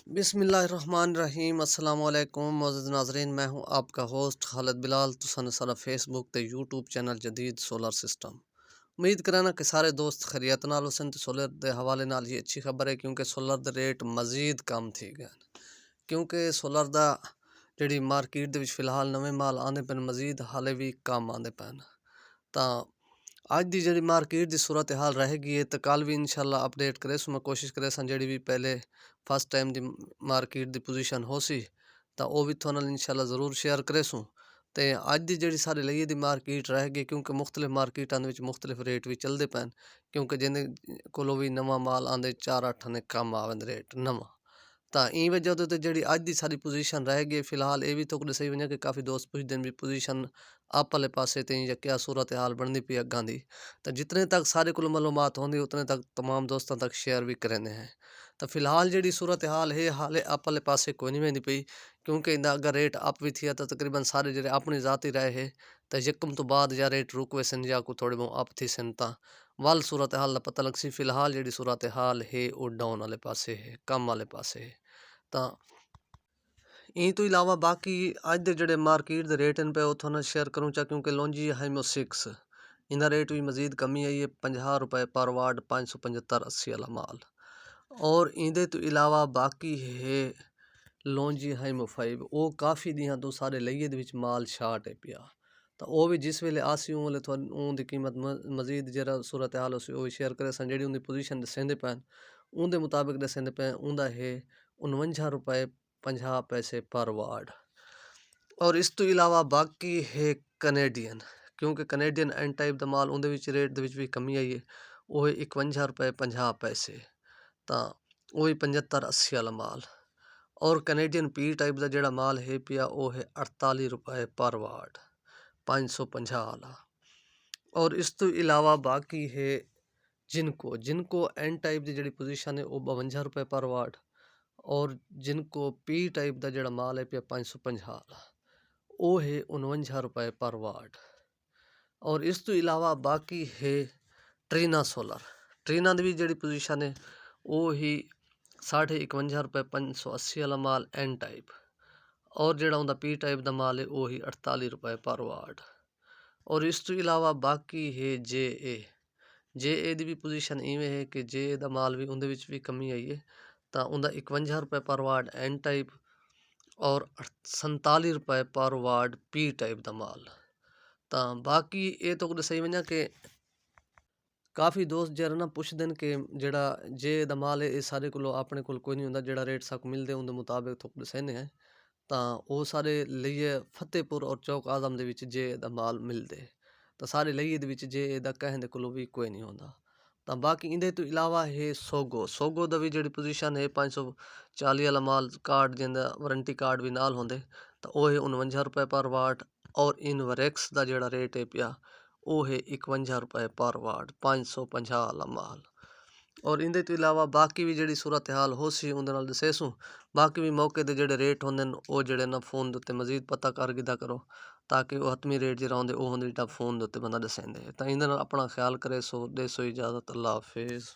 बिस्मिल्लाहिर्रहमानिर्रहीम अस्सलाम वालेकुम मोअज़्ज़िज़ नाज़रीन, मैं हूं आपका होस्ट खालिद बिलाल। तुसां सारा फेसबुक ते यूट्यूब चैनल जदीद सोलर सिस्टम। उम्मीद कराना कि सारे दोस्त खैरियत नाल हुसन। ते सोलर के हवाले नाल ये अच्छी खबर है क्योंकि सोलर दे रेट मज़ीद कम थी गए, क्योंकि सोलर दा जिहड़ी मार्केट दे विच फ़िलहाल नवे माल आंदे पैन, मज़ीद हाले भी कम आंदे पैन। तां अज की जी मार्केट की सूरत हाल रहेगी है, तो कल भी इंशाल्लाह अपडेट करे सो। मैं कोशिश करे जी भी पहले फर्स्ट टाइम की मार्केट की पोजीशन हो सी तो वह भी थोड़ा इंशाल्लाह ज़रूर शेयर करे सूँ। तो अज की जी सारे लिए की मार्केट रह गई, क्योंकि मुख्तलिफ मार्केटा मुख्तलिफ रेट भी चलते पैन, क्योंकि जिन्हें को भी नवा माल आंदे 4-8 ने कम आवेंद रेट नवा। तो ई वजह तो जी अज की सारी पोजीशन रह गई फिलहाल। ये भी तो सही वजह कि काफ़ी दोस्त पुछते हैं भी पोजीशन अप वाले पासे ते या क्या सूरत हाल बनती पी अग्गां दी। तो जितने तक सारे को मालूमात होंगी उतने तक तमाम दोस्तों तक शेयर भी करेंगे हैं। तो फिलहाल जी सूरत हाल है हाले अप वाले पासे कोई नहीं वेंदी पई, क्योंकि इंदा अगर रेट अप भी थी तो तकरीबन सारे जो अपनी जाती रहे है तो यकम तो बाद या रेट रुक वैसन या को थोड़े बहुत अप थी सन ता वल सूरत हाल का पता लग सी। फिलहाल जी सूरत हाल है वो डाउन वाले पासे है, कम वाले पासे है। तो ई तो इलावा बाकी अज के जोड़े मार्केट के रेट पे वो थोड़ा शेयर करूँ चा, क्योंकि लॉन्जी हाइमो 6 इनका रेट भी मजीद कमी आई है। 50 रुपए पर वार्ड, 575-80 वाला माल। और इंदे तो इलावा बाकी है लॉन्जी हाइमो 5, वो काफ़ी दिहां तो सारे लइए माल शार्ट है पिया। तो वह भी जिस वेले आसी उस उनकी कीमत मजीद जरा सूरत हाल उस शेयर करे सन। जी उनकी पोजीशन दसेंदे पैन उनके मुताबिक दसेंदे पैन उनका है 49 रुपए 50 पैसे पर वार्ड। और इस तो इलावा बाकी है कनेडियन, क्योंकि कनेडियन एन टाइप का माल उनके रेट भी कमी आई है। वो है 51 रुपए 50 पैसे, तो वही 75-80 वाला माल। और कनेडियन पी टाइप का जोड़ा माल है पिया वो है 48 रुपए पर वार्ड, 550 वाला। और इस तो इलावा बाकी है जिनको जिनको एन टाइप की जी पोजीशन है वो 52 रुपए पर वार्ड। और जिनको पी टाइप का जोड़ा माल है पिया 550 वाला वो है 49 रुपए पर वार्ड। और इस तो इलावा बाकी है ट्रीना सोलर। ट्रीना की भी जी पोजीशन है वो ही 51 रुपए 580 वाला माल एन टाइप। और जोड़ा उनका पी टाइप का माल है वो ही 48 रुपए पर वार्ड। और इस तो इलावा बाकी है जे ए की भी पोजीशन इवें है कि जे ए का माल भी उनके भी कमी आई है। तो उनका 51 रुपए पर वार्ड एन टाइप और 47 रुपए पर वार्ड पी टाइप का माल। तो बाकी ये तो सही वजह कि काफ़ी दोस्त जरा ना पुछते हैं कि जड़ा जे दा माल है ये सारे को अपने कोई नहीं होंगे, जड़ा रेट साकू मिलते उनके मुताबिक थोड़े सहने हैं। तो वो सारे लिए फतेहपुर और चौक आजम के जे दा माल मिलते, तो सारे लिए जे दा कहने को भी कोई नहीं होंदा। तो बाकी इंदे तो इलावा है सोगो दा भी जी पोजीशन है 540 वाला माल कार्ड जिंदा वारंटी कार्ड भी नाल होंगे। तो वह है 49 रुपए पर वाट। और इनवरैक्स का जोड़ा रेट है पिया वो है 51 रुपए पर वाट, 550 वाला माल। और इंदे तो इलावा बाकी भी जी सूरत हाल हो सी उनके दसेसूँ। बाकी भी मौके के जोड़े रेट होंगे वो जोड़े ना फोन के उत्ते मजीद पता कर गिदा करो, ताकि वो हतमी रेट जो आते वो होंगे जो फोन के उत्ते बंदा दसेंदे। तो इन अपना ख्याल करे सो दे सो इजाज़त। अल्लाह हाफिज़।